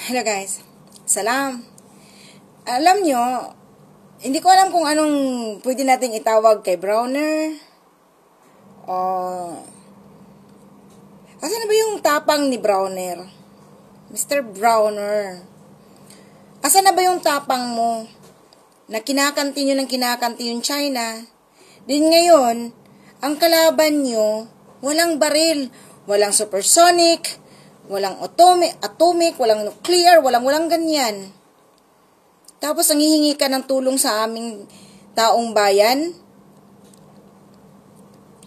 Hello guys. Salam. Alam nyo, hindi ko alam kung anong pwede nating itawag kay Browner. O, asan na ba yung tapang ni Browner? Mr. Browner. Asan na ba yung tapang mo? Na kinakanti nyo ng kinakanti yung China. Din ngayon, ang kalaban nyo, walang baril, walang supersonic, walang atomic, walang nuclear, walang ganyan. Tapos nangihingi ka ng tulong sa aming taong bayan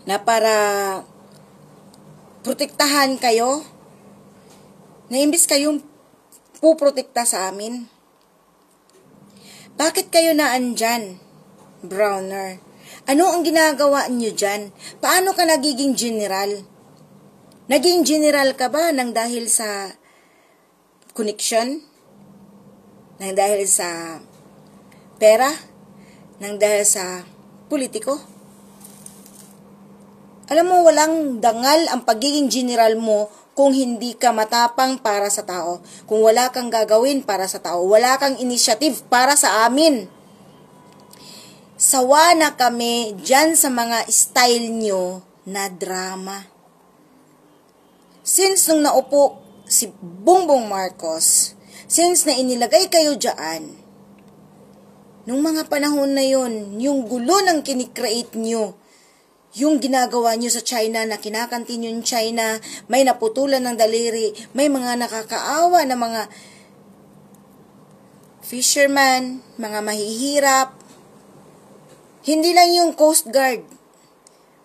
na para protektahan kayo, na imbis kayong puprotekta sa amin. Bakit kayo naandyan, Browner? Ano ang ginagawa niyo dyan? Paano ka nagiging general? Naging general ka ba nang dahil sa connection? Nang dahil sa pera? Nang dahil sa politiko? Alam mo, walang dangal ang pagiging general mo kung hindi ka matapang para sa tao. Kung wala kang gagawin para sa tao. Wala kang initiative para sa amin. Sawa na kami dyan sa mga style nyo na drama. Since nung naupo si Bongbong Marcos, since na inilagay kayo dyan, nung mga panahon na yon, yung gulo ng kinikreate nyo, yung ginagawa nyo sa China, na kinakantin yung China, may naputulan ng daliri, may mga nakakaawa na mga fisherman, mga mahihirap, hindi lang yung Coast Guard,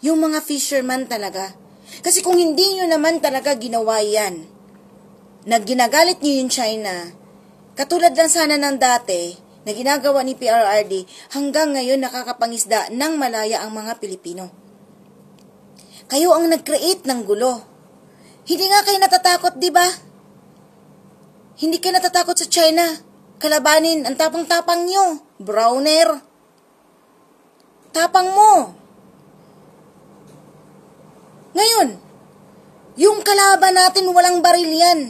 yung mga fisherman talaga. Kasi kung hindi nyo naman talaga ginawa yan, na ginagalit nyo yung China, katulad lang sana ng dati, na ginagawa ni PRRD, hanggang ngayon nakakapangisda ng malaya ang mga Pilipino. Kayo ang nag-create ng gulo. Hindi nga kayo natatakot, di ba? Hindi kayo natatakot sa China. Kalabanin, ang tapang-tapang nyo, Browner. Tapang mo. Ngayon, yung kalaban natin walang baril yan.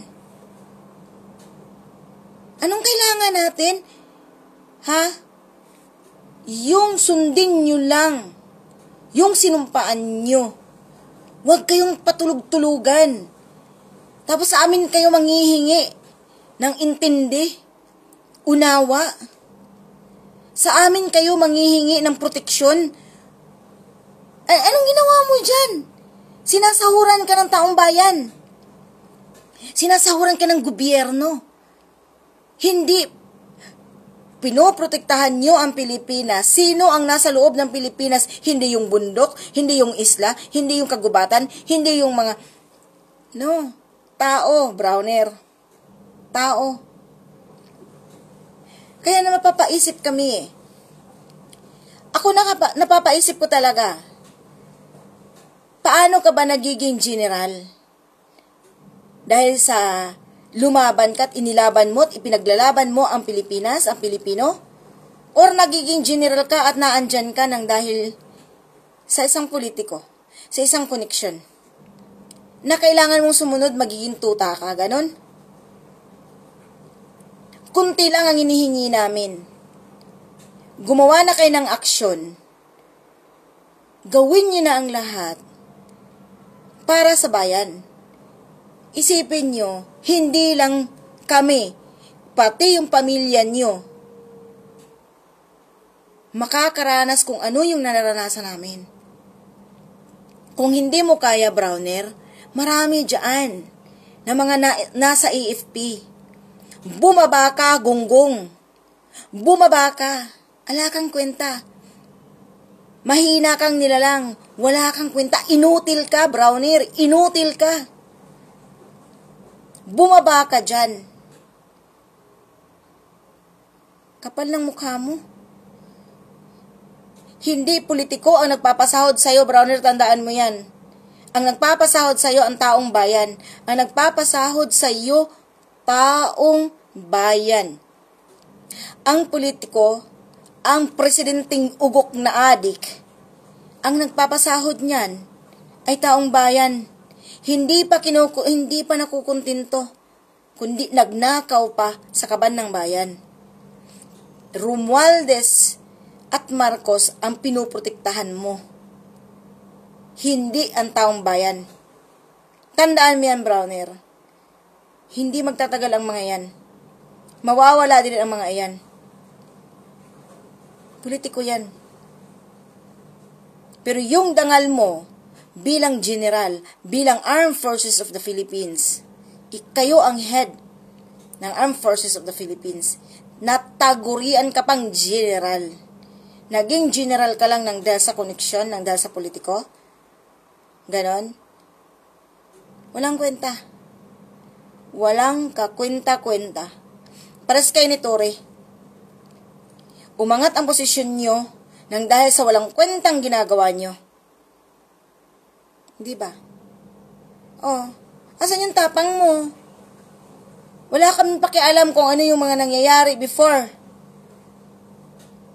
Anong kailangan natin? Ha? Yung sundin nyo lang. Yung sinumpaan nyo. Huwag kayong patulog-tulugan. Tapos sa amin kayo manghihingi ng intindi, unawa. Sa amin kayo manghihingi ng proteksyon. Anong ginawa mo dyan? Sinasahuran ka ng taong bayan. Sinasahuran ka ng gobyerno. Hindi pinoprotektahan nyo ang Pilipinas. Sino ang nasa loob ng Pilipinas? Hindi yung bundok, hindi yung isla, hindi yung kagubatan, hindi yung mga... No. Tao, Browner. Tao. Kaya na mapapaisip kami eh. Ako napapaisip ko talaga. Paano ka ba nagiging general? Dahil sa lumaban ka at inilaban mo at ipinaglalaban mo ang Pilipinas, ang Pilipino? Or nagiging general ka at naandyan ka nang dahil sa isang politiko, sa isang koneksyon, na kailangan mong sumunod, magiging tuta ka, ganon? Kunti lang ang hinihingi namin. Gumawa na kayo ng aksyon. Gawin nyo na ang lahat para sa bayan. Isipin nyo, hindi lang kami, pati yung pamilya nyo, makakaranas kung ano yung nararanasan namin. Kung hindi mo kaya, Browner, marami dyan na mga nasa AFP. Bumaba ka, gonggong. Bumaba ka. Ala kang kwenta. Mahina kang nilalang. Wala kang kwenta. Inutil ka, Browner. Inutil ka. Bumaba ka dyan. Kapal ng mukha mo. Hindi politiko ang nagpapasahod sa'yo, Browner, tandaan mo yan. Ang nagpapasahod sa'yo ang taong bayan. Ang nagpapasahod sa'yo, taong bayan. Ang politiko, ang presidenteng ugok na adik, ang nagpapasahod niyan ay taong bayan. Hindi pa nakukuntinto. kundi nagnakaw pa sa kaban ng bayan. Romualdez at Marcos ang pinuprotektahan mo, hindi ang taong bayan. Tandaan mo yan, Browner. Hindi magtatagal ang mga yan. Mawawala din ang mga yan. Politiko yan. Pero yung dangal mo bilang general, bilang Armed Forces of the Philippines, kayo ang head ng Armed Forces of the Philippines. Natagurian ka pang general. Naging general ka lang ng dahil sa koneksyon, ng dahil sa politiko. Ganon. Walang kwenta. Walang kakwenta-kwenta. Pares kayo ni Torre. Umangat ang posisyon nyo nang dahil sa walang kwentang ginagawa nyo. Di ba? Oh, asan yung tapang mo? Wala kami pakialam kung ano yung mga nangyayari before.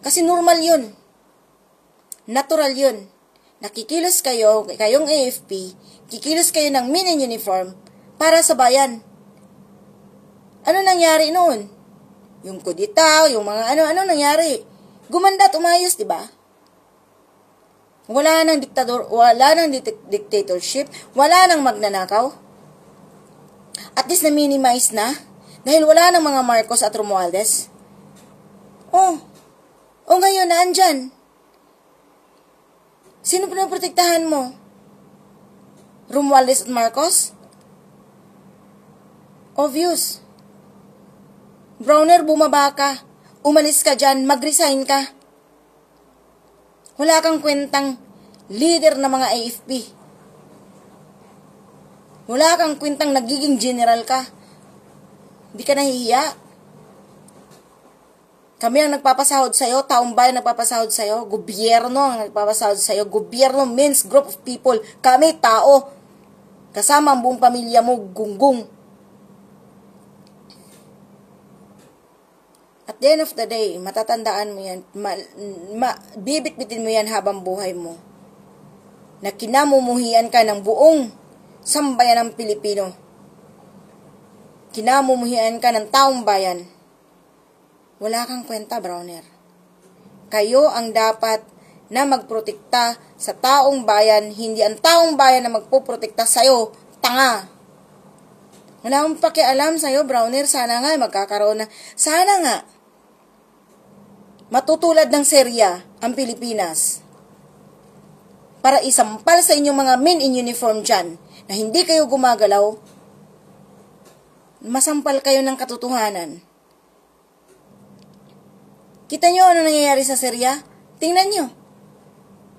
Kasi normal yun. Natural yun. Nakikilos kayo, kayong AFP, kikilos kayo ng men in uniform para sa bayan. Ano nangyari noon? Yung kuditaw, yung mga ano nangyari? Gumanda at umayos, di ba? Wala nang diktador, wala nang dictatorship, wala nang magnanakaw. At least na-minimize na dahil wala nang mga Marcos at Romualdez. Oh ngayon, naandyan. Sino pinaprotektahan mo? Romualdez at Marcos? Obvious. Browner, bumaba ka. Umalis ka dyan, mag-resign ka. Wala kang kwentang leader ng mga AFP. Wala kang kwentang nagiging general ka. Hindi ka nahihiya. Kami ang nagpapasahod sa'yo, taong bayan nagpapasahod sa'yo, gobyerno ang nagpapasahod sa'yo, gobyerno means group of people. Kami, tao. Kasama ang buong pamilya mo, gunggong. At the end of the day, matatandaan mo yan, bibit-bitin mo yan habang buhay mo, na kinamumuhian ka ng buong sambayan ng Pilipino. Kinamumuhian ka ng taong bayan. Wala kang kwenta, Browner. Kayo ang dapat na magprotekta sa taong bayan, hindi ang taong bayan na magpoprotekta sa'yo, tanga. Wala akong pakialam sa'yo, Browner. Sana nga, magkakaroon na. Sana nga, matutulad ng Syria ang Pilipinas para isampal sa inyong mga men in uniform dyan na hindi kayo gumagalaw, masampal kayo ng katotohanan. Kita nyo ano nangyayari sa Syria? Tingnan nyo.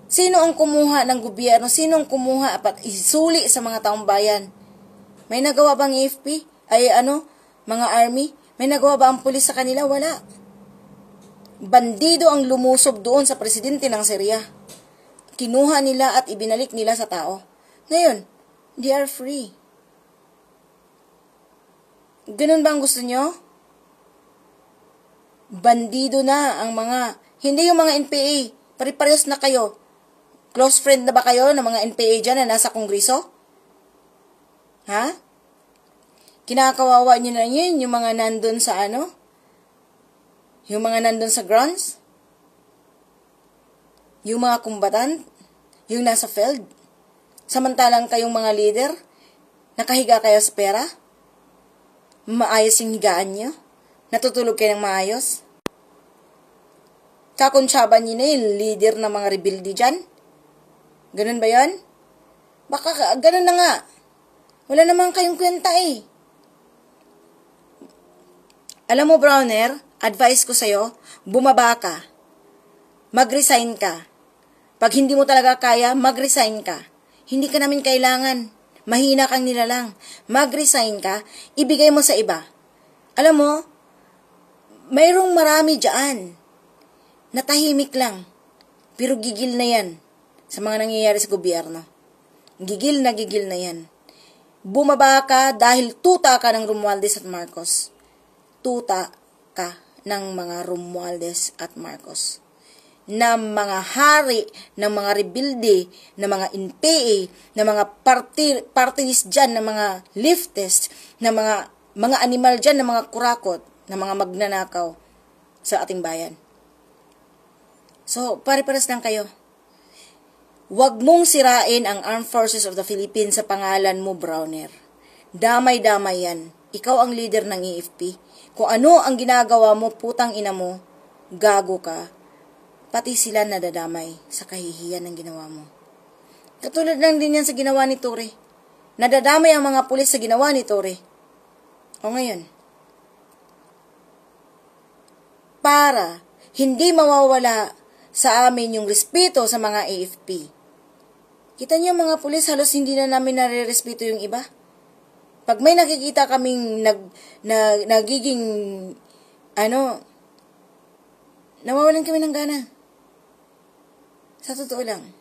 Sino ang kumuha ng gobyerno? Sino ang kumuha at isuli sa mga taong bayan? May nagawa bang AFP? Mga army? May nagawa ba ang pulis sa kanila? Wala. Bandido ang lumusob doon sa presidente ng Syria. Kinuha nila at ibinalik nila sa tao. Ngayon, they are free. Ganun ba ang gusto nyo? Bandido na ang mga, hindi yung mga NPA. Pare-parehas na kayo. Close friend na ba kayo ng mga NPA dyan na nasa kongreso? Ha? Kinakawawa nyo na yun, yung mga nandun sa yung mga nandun sa grounds? Yung mga kumbatant? Yung nasa field? Samantalang kayong mga leader, nakahiga kayo sa pera? Maayos yung higaan nyo? Natutulog kayo ng maayos? Kakuntsaban nyo na yung leader ng mga rebelde dyan? Ganun ba yan? Baka ganun na nga. Wala naman kayong kwenta eh. Alam mo, Browner, advice ko sa'yo, bumaba ka. Mag-resign ka. Pag hindi mo talaga kaya, mag-resign ka. Hindi ka namin kailangan. Mahina kang nilalang. Mag-resign ka, ibigay mo sa iba. Alam mo, mayroong marami dyan. Natahimik lang. Pero gigil na yan sa mga nangyayari sa gobyerno. Gigil na yan. Bumaba ka dahil tuta ka ng Romualdez at Marcos. Tuta ka ng mga Romualdez at Marcos. Na mga hari, ng mga rebelde, na mga NPA, na mga party list dyan, na mga leftist, na mga mga animal dyan na mga kurakot, na mga magnanakaw sa ating bayan. So, pare-pares lang kayo. Huwag mong sirain ang Armed Forces of the Philippines sa pangalan mo, Browner. Damay-damay yan. Ikaw ang leader ng AFP. Kung ano ang ginagawa mo, putang ina mo, gago ka, pati sila nadadamay sa kahihiyan ng ginawa mo. Katulad lang din yan sa ginawa ni Torre. Nadadamay ang mga pulis sa ginawa ni Torre. O ngayon, para hindi mawawala sa amin yung respeto sa mga AFP. Kita niyo mga pulis, halos hindi na namin nare-respeto yung iba. Pag may nakikita kaming nagiging, nawawalan kami ng gana. Sa totoo lang.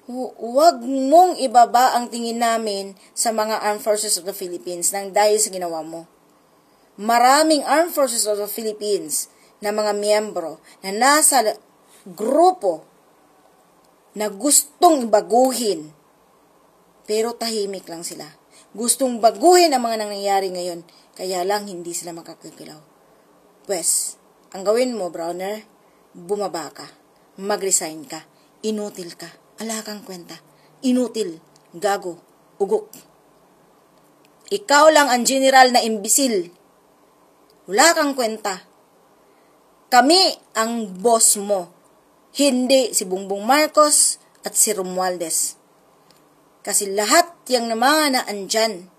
Huwag mong ibaba ang tingin namin sa mga Armed Forces of the Philippines nang dahil sa ginawa mo. Maraming Armed Forces of the Philippines na mga miyembro na nasa grupo na gustong baguhin, pero tahimik lang sila. Gustong baguhin ang mga nangyayari ngayon, kaya lang hindi sila makakagalaw. Pwes, ang gawin mo, Browner, bumaba ka, mag-resign ka, inutil ka, ala kang kwenta, inutil, gago, ugok. Ikaw lang ang general na imbisil. Wala kang kwenta. Kami ang boss mo. Hindi si Bongbong Marcos at si Romualdez. Kasi lahat yang naman na andyan,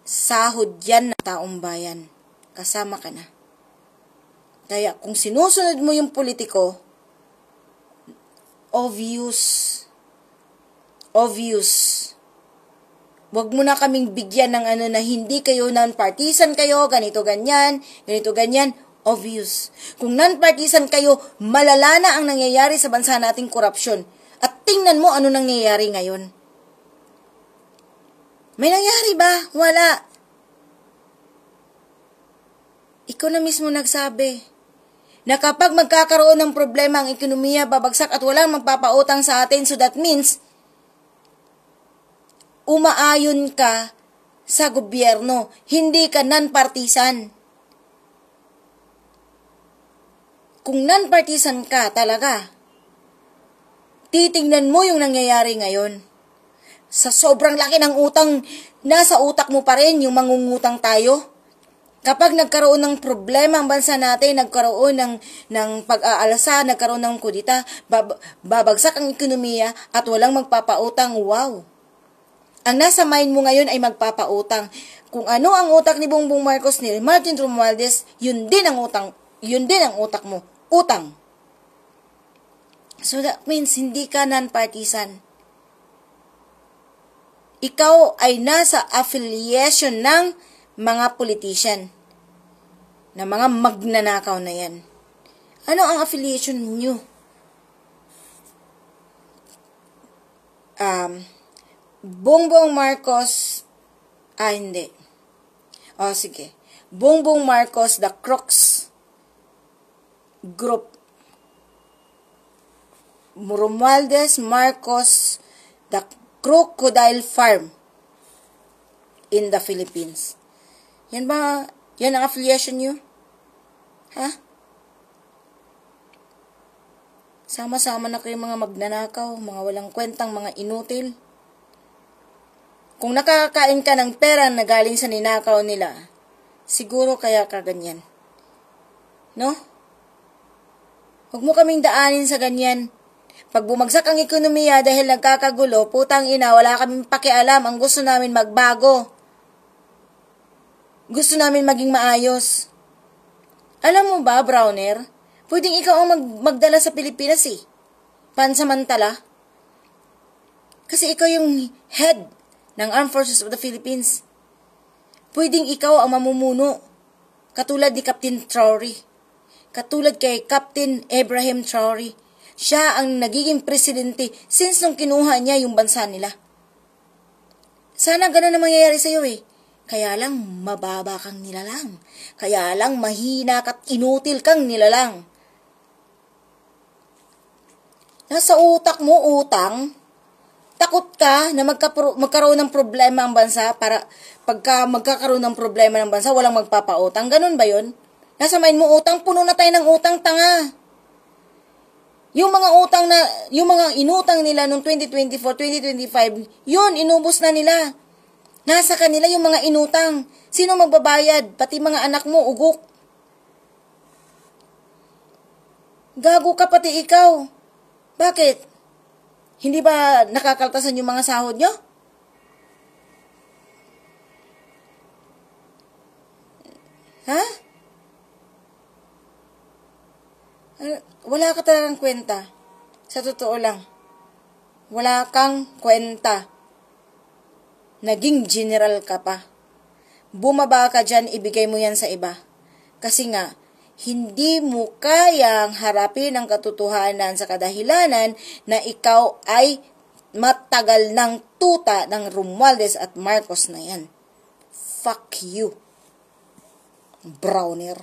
sahod yan ng taong bayan. Kasama ka na. Kaya kung sinusunod mo yung politiko, obvious. Wag mo na kaming bigyan ng na hindi kayo non-partisan kayo, ganito ganyan. Obvious. Kung non-partisan kayo, malala na ang nangyayari sa bansa nating korupsyon. At tingnan mo ano nangyayari ngayon. May nangyari ba? Wala. Ikaw na mismo nagsabi na kapag magkakaroon ng problema ang ekonomiya, babagsak at walang magpapautang sa atin, so that means umaayon ka sa gobyerno, hindi ka non-partisan. Kung non-partisan ka talaga, titingnan mo yung nangyayari ngayon. Sa sobrang laki ng utang, nasa utak mo pa rin yung mangungutang tayo. Kapag nagkaroon ng problema ang bansa natin, nagkaroon ng pag-aalsa, nagkaroon ng kudita, babagsak ang ekonomiya at walang magpapautang, wow. Ang nasa mind mo ngayon ay magpapautang. Kung ano ang utak ni Bongbong Marcos, ni Martin Romualdez, yun din ang utak mo. Utang. So that means hindi ka non-partisan. Ikaw ay nasa affiliation ng mga politician. Na mga magnanakaw na yan. Ano ang affiliation niyo? Bongbong Marcos, hindi. Sige. Bongbong Marcos, the Crooks Group. Romualdez Marcos, the Crocodile Farm in the Philippines. Yan ang affiliation nyo? Ha? Sama-sama na kayo mga magnanakaw, mga walang kwentang mga inutil. Kung nakakain ka ng pera na galing sa ninakaw nila, siguro kaya ka ganyan. No? Huwag mo kaming daanin sa ganyan. Pag bumagsak ang ekonomiya dahil nagkakagulo, putang ina, wala kaming pakialam. Ang gusto namin magbago. Gusto namin maging maayos. Alam mo ba, Browner, pwedeng ikaw ang magdala sa Pilipinas pansamantala. Kasi ikaw yung head ng Armed Forces of the Philippines. Pwedeng ikaw ang mamumuno. Katulad ni Captain Traore. Katulad kay Captain Ibrahim Traore. Siya ang nagiging presidente since nung kinuha niya yung bansa nila. Sana ganun na mangyayari sa'yo Kaya lang mababa kang nilalang. Kaya lang mahina at inutil kang nilalang. Nasa utak mo utang, Takot ka na magkaroon ng problema ang bansa para pagka magkakaroon ng problema ng bansa, walang magpapautang. Ganun ba yun? Nasa mind mo utang, puno na tayo ng utang, tanga. Yung mga inutang nila noong 2024, 2025, yun, inubos na nila. Nasa kanila yung mga inutang. Sino magbabayad? Pati mga anak mo, ugok. Gago ka pati ikaw. Bakit? Hindi ba nakakaltasan yung mga sahod nyo? Ha? Wala ka talagang kwenta. Sa totoo lang. Wala kang kwenta. Naging general ka pa. Bumaba ka dyan, ibigay mo yan sa iba. Kasi nga, hindi mo kayang harapin ang katotohanan sa kadahilanan na ikaw ay matagal ng tuta ng Romualdez at Marcos na yan. Fuck you, Browner.